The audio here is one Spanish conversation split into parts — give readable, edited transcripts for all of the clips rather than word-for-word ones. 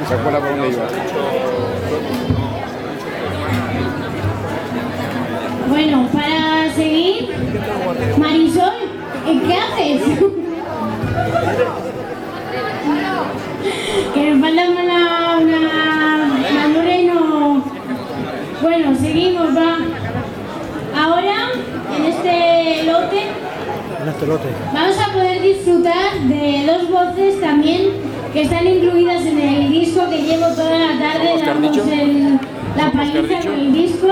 ¿Se acuerda por dónde iba? Bueno, para seguir, Marisol, ¿qué haces? Que me falta una moreno. Bueno, seguimos, va. Ahora, en este lote, vamos a poder disfrutar de dos voces también que están incluidas en el disco que llevo toda la tarde dándonos la paliza con el disco.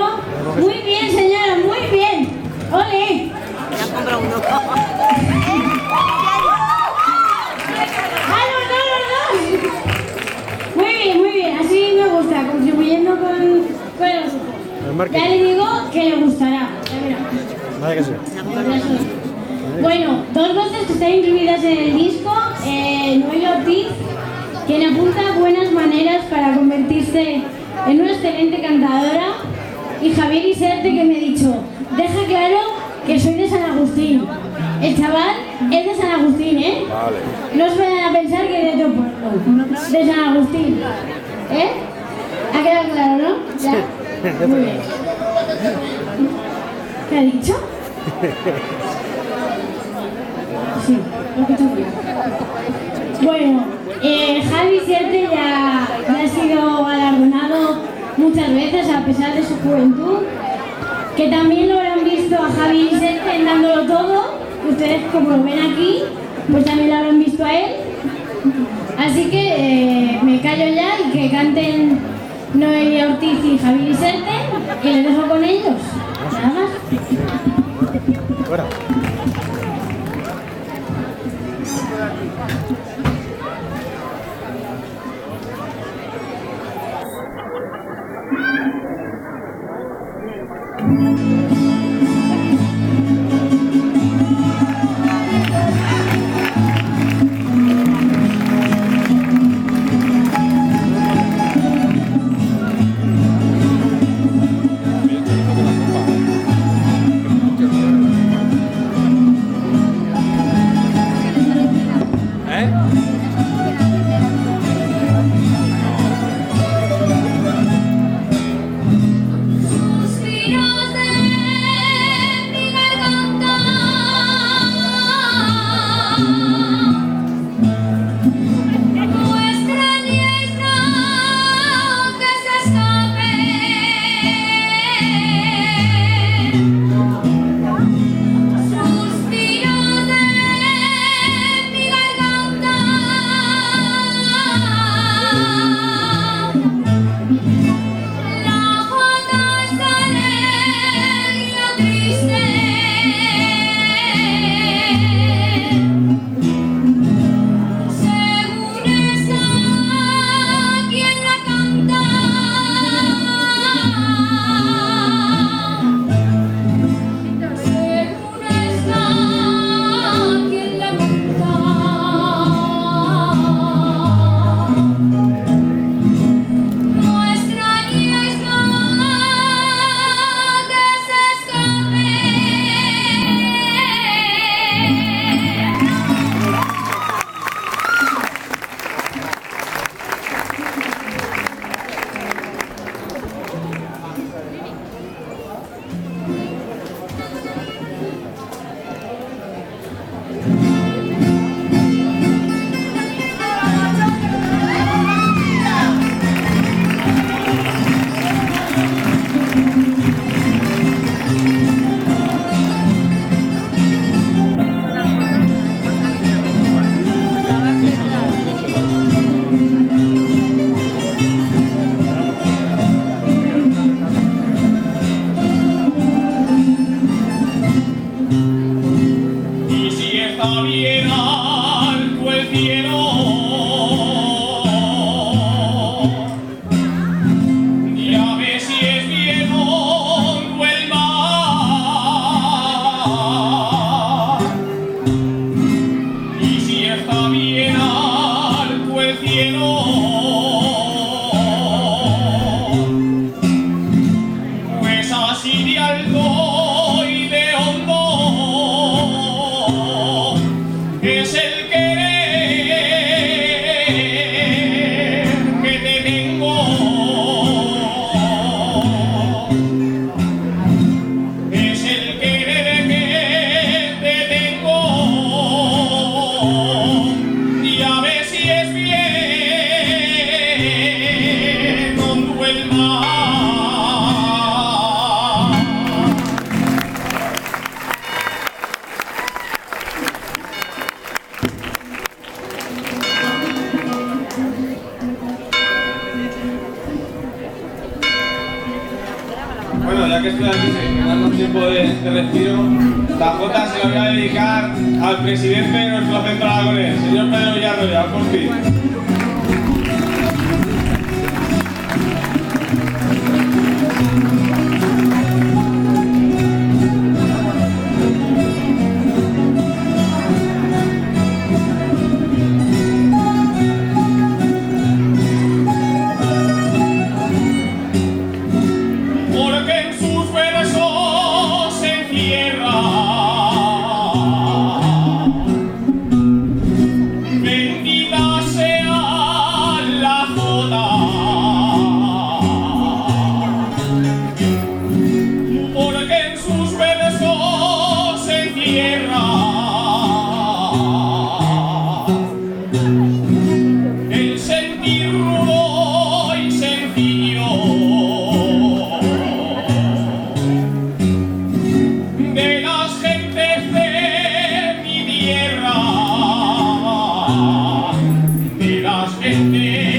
Muy bien, señora, muy bien. ¡Ole! Me han comprado uno. ¡Ah, los dos! Muy bien, así me gusta, contribuyendo con el grupo. Ya le digo que le gustará. Vale que sí. Bueno, dos voces que están incluidas en el disco. Noelia Ortiz, quien apunta buenas maneras para convertirse en una excelente cantadora. Y Javier Iserte, que me ha dicho, deja claro que soy de San Agustín. El chaval es de San Agustín, ¿eh? Vale. No os vayan a pensar que es de otro pueblo. De San Agustín. ¿Eh? ¿Ha quedado claro, no? Ya. Muy bien. ¿Qué ha dicho? Sí, lo he escuchado bien. Bueno, Javi Iserte ya ha sido galardonado muchas veces a pesar de su juventud, que también lo habrán visto a Javi Iserte dándolo todo. Ustedes, como lo ven aquí, pues también lo habrán visto a él. Así que me callo ya y que canten Noelia Ortiz y Javier Iserte y les dejo con ellos. Nada más. Fuera. Es el querer que ya que estoy aquí, me dan un tiempo de respiro. La jota se la voy a dedicar al presidente de nuestro centro aragonés, señor Pedro Villarroya, por fin. De las gentes